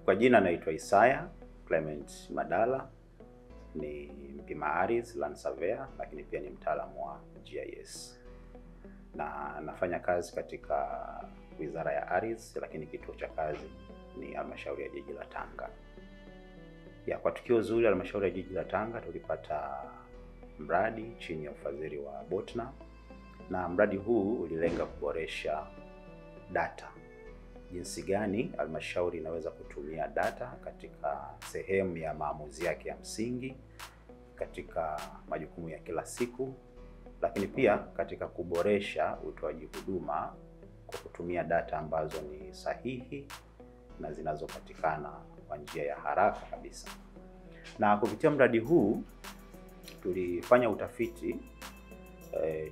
Kwa jina naitwa Isaya Clement Madala, ni mpima ardhi land surveyor, lakini pia ni mtaalamu wa GIS. Na nafanya kazi katika Wizara ya Ardhi, lakini kituo cha kazi ni Halmashauri ya Jiji la Tanga. Kwa tukio zuri Halmashauri ya Jiji la Tanga tulipata mradi chini ya ufadhili wa BOTNA, na mradi huu ulilenga kuboresha data. Jinsi gani halmashauri inaweza kutumia data katika sehemu ya maamuzi yake ya msingi, katika majukumu ya kila siku, lakini pia katika kuboresha utoaji huduma kwa kutumia data ambazo ni sahihi na zinazopatikana kwa njia ya haraka kabisa. Na kupitia mradi huu tulifanya utafiti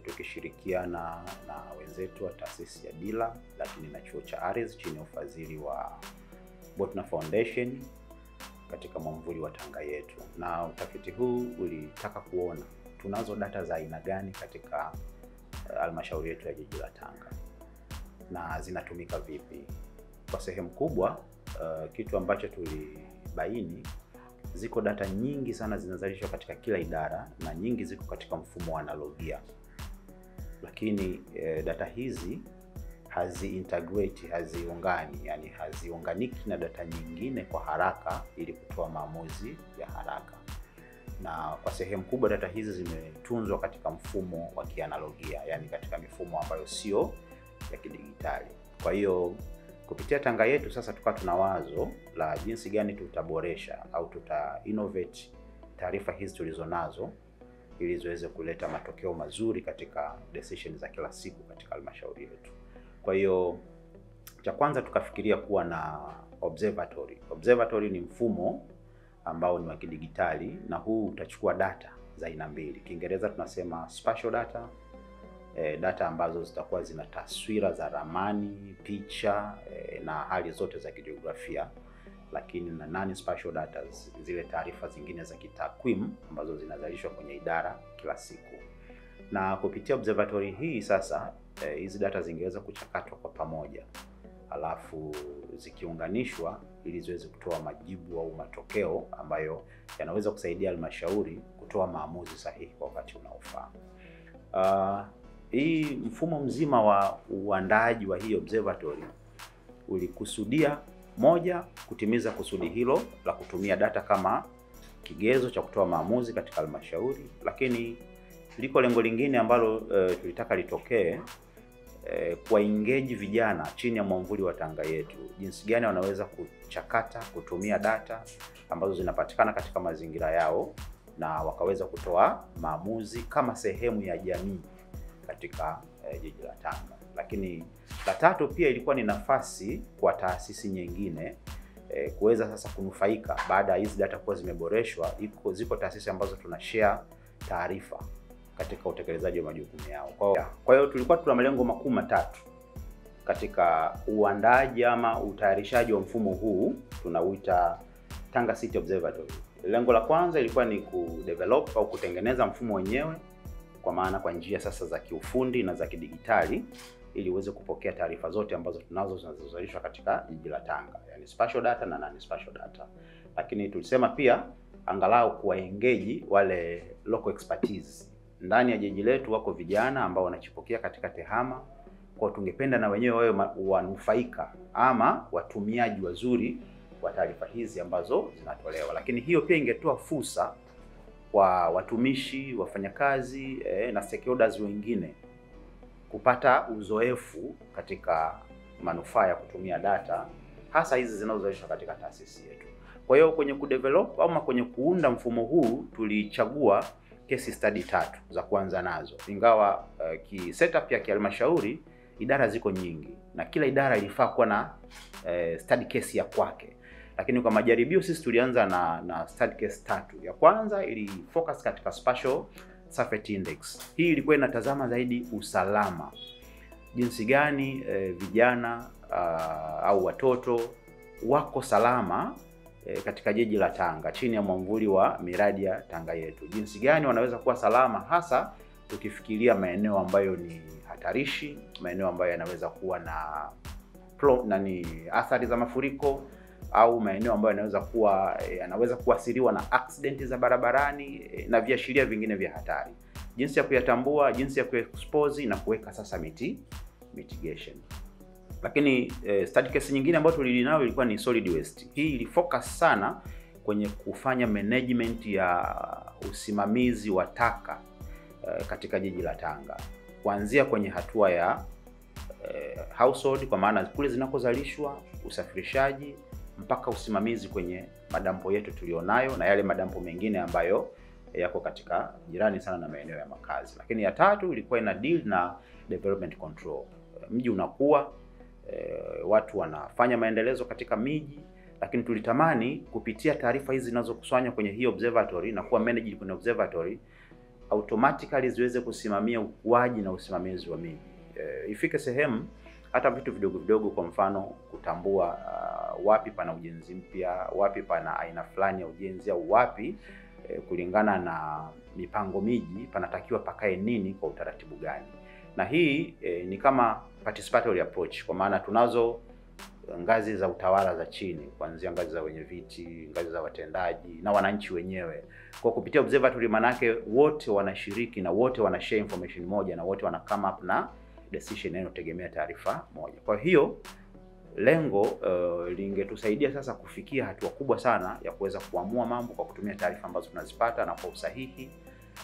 tukishirikiana na wenzetu wa taasisi ya Dila, lakini na chuo cha ardhi chini ya ufadhili wa BOTNA Foundation katika mwamvuli wa Tanga Yetu. Na utafiti huu ulitaka kuona tunazo data za aina gani katika halmashauri yetu ya Jiji la Tanga na zinatumika vipi. Kwa sehemu kubwa kitu ambacho tulibaini, ziko data nyingi sana zinazalishwa katika kila idara na nyingi ziko katika mfumo wa analogia. Lakini data hizi haziungani, yani haziunganiki na data nyingine kwa haraka ili kutoa maamuzi ya haraka. Na kwa sehemu kubwa data hizi zimetunzwa katika mfumo wa kianalogia, yani katika mifumo ambayo sio ya kidigitali. Kwa hiyo kupitia Tanga Yetu sasa tukawa tuna wazo la jinsi gani tutaboresha au innovate taarifa hizi tulizonazo ili ziweze kuleta matokeo mazuri katika decisions za kila siku katika halmashauri yetu. Kwa hiyo cha kwanza tukafikiria kuwa na observatory. Observatory ni mfumo ambao ni wa kidigitali, na huu utachukua data za aina mbili. Kiingereza tunasema spatial data, data ambazo zitakuwa zina taswira za ramani, picha na hali zote za kijiografia, lakini na non-spatial data, zile taarifa zingine za kitakwimu ambazo zinazalishwa kwenye idara kila siku. Na kupitia observatory hii sasa hizi data zingeweza kuchakatwa kwa pamoja, alafu zikiunganishwa ili ziweze kutoa majibu au matokeo ambayo yanaweza kusaidia halmashauri kutoa maamuzi sahihi kwa wakati unaofaa. Hii mfumo mzima wa uandaaji wa hii observatory ulikusudia moja, kutimiza kusudi hilo la kutumia data kama kigezo cha kutoa maamuzi katika halmashauri, lakini liko lengo lingine ambalo tulitaka litokee, kwa engage vijana chini ya mwamvuli wa Tanga Yetu, jinsi gani wanaweza kuchakata, kutumia data ambazo zinapatikana katika mazingira yao na wakaweza kutoa maamuzi kama sehemu ya jamii katika Jiji la Tanga. Lakini la tatu pia ilikuwa ni nafasi kwa taasisi nyingine kuweza sasa kunufaika baada ya hizi data kuwa zimeboreshwa. Ziko taasisi ambazo tunashare taarifa katika utekelezaji wa majukumu yao. Kwa hiyo tulikuwa tuna malengo makuu matatu katika uandaaji ama utayarishaji wa mfumo huu tunauita Tanga City Observatory. Lengo la kwanza ilikuwa ni kudevelop au kutengeneza mfumo wenyewe, kwa maana kwa njia sasa za kiufundi na za kidigitali, ili uweze kupokea taarifa zote ambazo tunazo zinazozalishwa katika Jiji la Tanga, yani spatial data na non-spatial data. Lakini tulisema pia angalau kuwaengage wale local expertise. Ndani ya jiji letu wako vijana ambao wanachipokea katika tehama, kwa tungependa na wenyewe wawe wanufaika ama watumiaji wazuri wa taarifa hizi ambazo zinatolewa. Lakini hiyo pia ingetoa fursa kwa watumishi, wafanyakazi na stakeholders wengine kupata uzoefu katika manufaa ya kutumia data, hasa hizi zinazozalishwa katika taasisi yetu. Kwa hiyo kwenye kudevelop ama kwenye kuunda mfumo huu tulichagua case study 3 za kuanza nazo. Ingawa setup ya kihalmashauri idara ziko nyingi na kila idara ilifaa kuwa na study case ya kwake. Lakini kwa majaribio sisi tulianza na study case 3. Ya kwanza ili focus katika spatial safety index. Hii ilikuwa inatazama zaidi usalama. Jinsi gani vijana au watoto wako salama katika Jiji la Tanga chini ya mwamvuli wa miradi ya Tanga Yetu. Jinsi gani wanaweza kuwa salama, hasa tukifikiria maeneo ambayo ni hatarishi, maeneo ambayo yanaweza kuwa na athari za mafuriko, au maeneo ambayo yanaweza kuathiriwa na accident za barabarani na viashiria vingine vya hatari. Jinsi ya kuyatambua, jinsi ya kuexpose na kuweka sasa mitigation. Lakini study case nyingine ambayo tulilinayo ilikuwa ni solid waste. Hii ilifocus sana kwenye kufanya management ya usimamizi wa taka katika jiji la Tanga, kuanzia kwenye hatua ya household, kwa maana kule zinakozalishwa, usafirishaji, mpaka usimamizi kwenye madampo yetu tulionayo na yale madampo mengine ambayo yako katika jirani sana na maeneo ya makazi. Lakini ya tatu ilikuwa ina deal na development control. Mji unakuwa, watu wanafanya maendelezo katika miji, lakini tulitamani kupitia taarifa hizi zinazokusanywa kwenye hii observatory na kuwa managed kwenye observatory, automatically ziweze kusimamia ukuaji na usimamizi wa miji. Ifike sehemu hata vitu vidogo vidogo, kwa mfano kutambua wapi pana ujenzi mpya, wapi pana aina fulani ya ujenzi, au wapi kulingana na mipango miji panatakiwa pakae nini kwa utaratibu gani. Na hii ni kama participatory approach, kwa maana tunazo ngazi za utawala za chini, kuanzia ngazi za wenye viti, ngazi za watendaji na wananchi wenyewe. Kwa kupitia observatory, manake wote wanashiriki na wote wana share information moja na wote wana come up na decision inayotegemea taarifa moja. Kwa hiyo lengo lingetusaidia sasa kufikia hatua kubwa sana ya kuweza kuamua mambo kwa kutumia taarifa ambazo tunazipata na kwa usahihi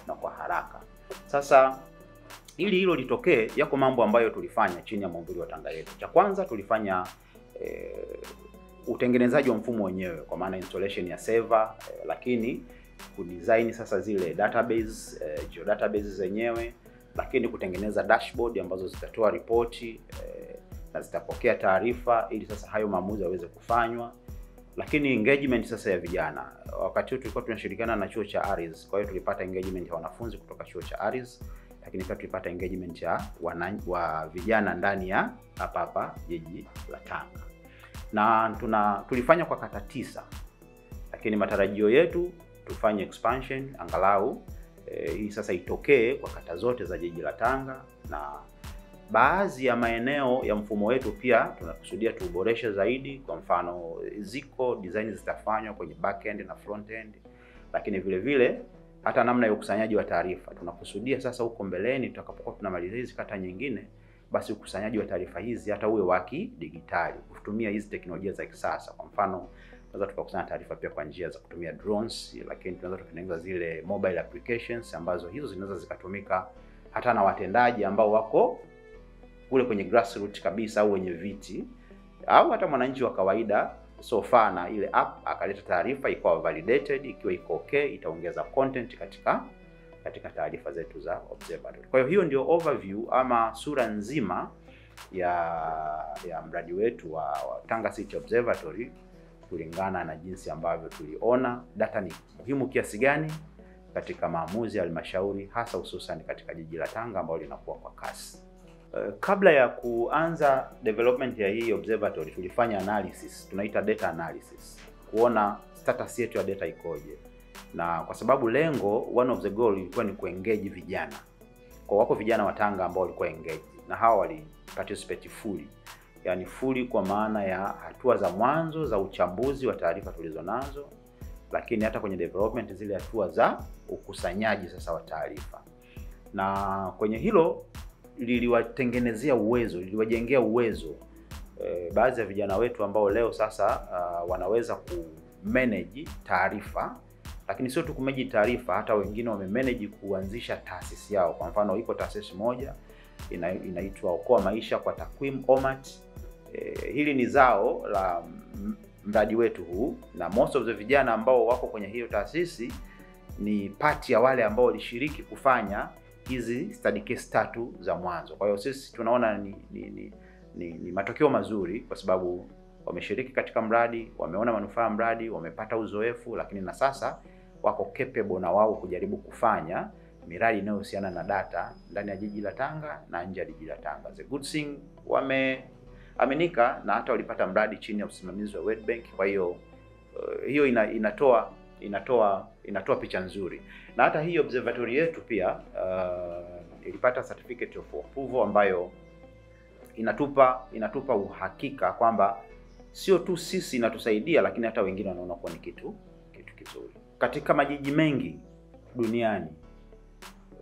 na kwa haraka. Sasa ili hilo litokee, yako mambo ambayo tulifanya chini ya mwamvuli wa Tanga Yetu. Cha kwanza tulifanya utengenezaji wa mfumo wenyewe, kwa maana installation ya server, lakini kudesign sasa zile database, geodatabase zenyewe, lakini kutengeneza dashboard ambazo zitatoa ripoti na zitapokea taarifa ili sasa hayo maamuzi yaweze kufanywa. Lakini engagement sasa ya vijana. Wakati huo tulikuwa tunashirikiana na chuo cha Aris, kwa hiyo tulipata engagement ya wanafunzi kutoka chuo cha Aris, lakini pia tulipata engagement ya vijana ndani ya hapa jiji la Tanga. Na tulifanya kwa kata 9. Lakini matarajio yetu tufanye expansion angalau hii sasa itokee kwa kata zote za jiji la Tanga, na baadhi ya maeneo ya mfumo wetu pia tunakusudia tuboreshe zaidi. Kwa mfano, ziko design zitafanywa kwenye back end na front end, lakini vile vile hata namna ya ukusanyaji wa taarifa tunakusudia sasa huko mbeleni tutakapokuwa tunamaliza hizi kata nyingine, basi ukusanyaji wa taarifa hizi hata uwe wa kidigitali kutumia hizi teknolojia za kisasa. Kwa mfano, tunaweza tukakusanya taarifa pia kwa njia za kutumia drones, lakini tunaweza tukatengeneza zile mobile applications ambazo hizo zinaweza zikatumika hata na watendaji ambao wako kule kwenye grassroots kabisa, au wenye viti, au hata mwananchi wa kawaida. So far na ile app akaleta taarifa ikawa validated, ikiwa iko okay, itaongeza content katika taarifa zetu za observatory. Kwa hiyo ndio overview ama sura nzima ya mradi wetu wa Tanga City Observatory, kulingana na jinsi ambavyo tuliona data ni muhimu kiasi gani katika maamuzi ya halmashauri, hasa hususan katika jiji la Tanga ambalo linakuwa kwa kasi. Kabla ya kuanza development ya hii observatory tulifanya analysis, tunaita data analysis, kuona status yetu ya data ikoje. Na kwa sababu lengo, one of the goal ilikuwa ni kuengage vijana. Kwa wako vijana wa Tanga ambao walikuwa engaged, na hawa wali participate fully. Yani fully kwa maana ya hatua za mwanzo za uchambuzi wa taarifa tulizonazo, lakini hata kwenye development zile hatua za ukusanyaji sasa wa taarifa. Na kwenye hilo liliwajengea uwezo baadhi ya vijana wetu ambao leo sasa wanaweza kumanage taarifa, lakini sio tu kumanage taarifa, hata wengine wamemanage kuanzisha taasisi yao. Kwa mfano, iko taasisi moja inaitwa Okoa Maisha kwa Takwimu, OMAT. Hili ni zao la mradi wetu huu, na most of the vijana ambao wako kwenye hiyo taasisi ni part ya wale ambao walishiriki kufanya hizi study case 3 za mwanzo. Kwa hiyo sisi tunaona ni matokeo mazuri, kwa sababu wameshiriki katika mradi, wameona manufaa ya mradi, wamepata uzoefu, lakini na sasa wako capable na wao kujaribu kufanya miradi inayohusiana na data ndani ya jiji la Tanga na nje ya jiji la Tanga. The good thing, wameaminika na hata walipata mradi chini ya usimamizi wa World Bank. Kwa hiyo hiyo inatoa picha nzuri. Na hata hii observatory yetu pia ilipata certificate of approval ambayo inatupa uhakika kwamba sio tu sisi inatusaidia, lakini hata wengine wanaona kuwa ni kitu kizuri. Katika majiji mengi duniani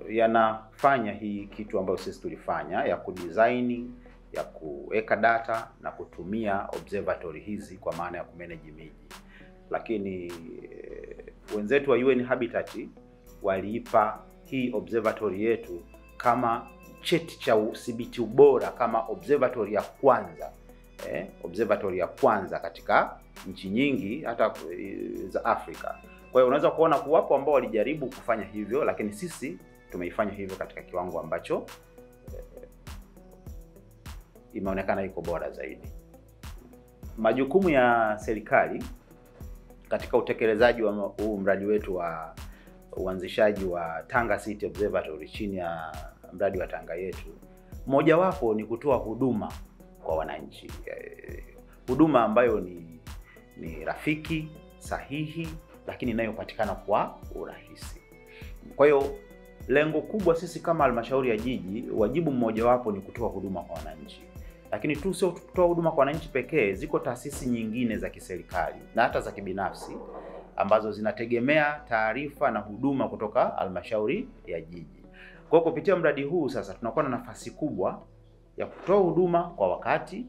yanafanya hii kitu ambayo sisi tulifanya ya kudesign, ya kuweka data na kutumia observatory hizi kwa maana ya kumanage miji. Lakini wenzetu wa UN Habitat waliipa hii observatory yetu kama cheti cha udhibiti ubora kama observatory ya kwanza, observatory ya kwanza katika nchi nyingi hata za Afrika. Kwa hiyo unaweza kuona kuwapo ambao walijaribu kufanya hivyo, lakini sisi tumeifanya hivyo katika kiwango ambacho imeonekana iko bora zaidi. Majukumu ya serikali katika utekelezaji wa huu mradi wetu wa uanzishaji wa Tanga City Observatory chini ya mradi wa Tanga Yetu, mojawapo ni kutoa huduma kwa wananchi, huduma ambayo ni rafiki, sahihi, lakini inayopatikana kwa urahisi. Kwa hiyo lengo kubwa sisi kama halmashauri ya jiji, wajibu mmojawapo ni kutoa huduma kwa wananchi. Lakini tu sio kutoa huduma kwa wananchi pekee, ziko taasisi nyingine za kiserikali na hata za kibinafsi ambazo zinategemea taarifa na huduma kutoka halmashauri ya jiji. Kwa kupitia mradi huu sasa tunakuwa na nafasi kubwa ya kutoa huduma kwa wakati,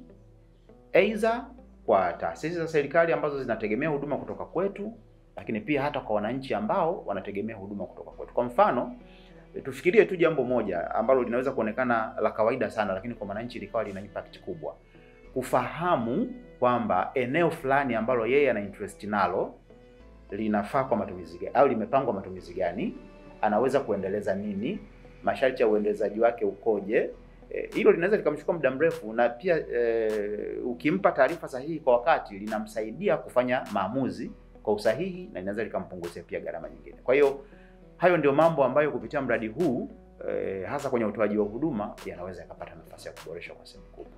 aidha kwa taasisi za serikali ambazo zinategemea huduma kutoka kwetu, lakini pia hata kwa wananchi ambao wanategemea huduma kutoka kwetu. Kwa mfano, tufikirie tu jambo moja ambalo linaweza kuonekana la kawaida sana, lakini kwa wananchi likawa lina impact kubwa. Kufahamu kwamba eneo fulani ambalo yeye ana interest nalo linafaa kwa matumizi gani au limepangwa matumizi gani, anaweza kuendeleza nini, masharti ya uendelezaji wake ukoje. Hilo linaweza likamchukua muda mrefu, na pia ukimpa taarifa sahihi kwa wakati linamsaidia kufanya maamuzi kwa usahihi na linaweza likampunguzia pia gharama nyingine. Kwa hiyo hayo ndio mambo ambayo kupitia mradi huu hasa kwenye utoaji wa huduma yanaweza yakapata nafasi ya kuboresha kwa sehemu kubwa.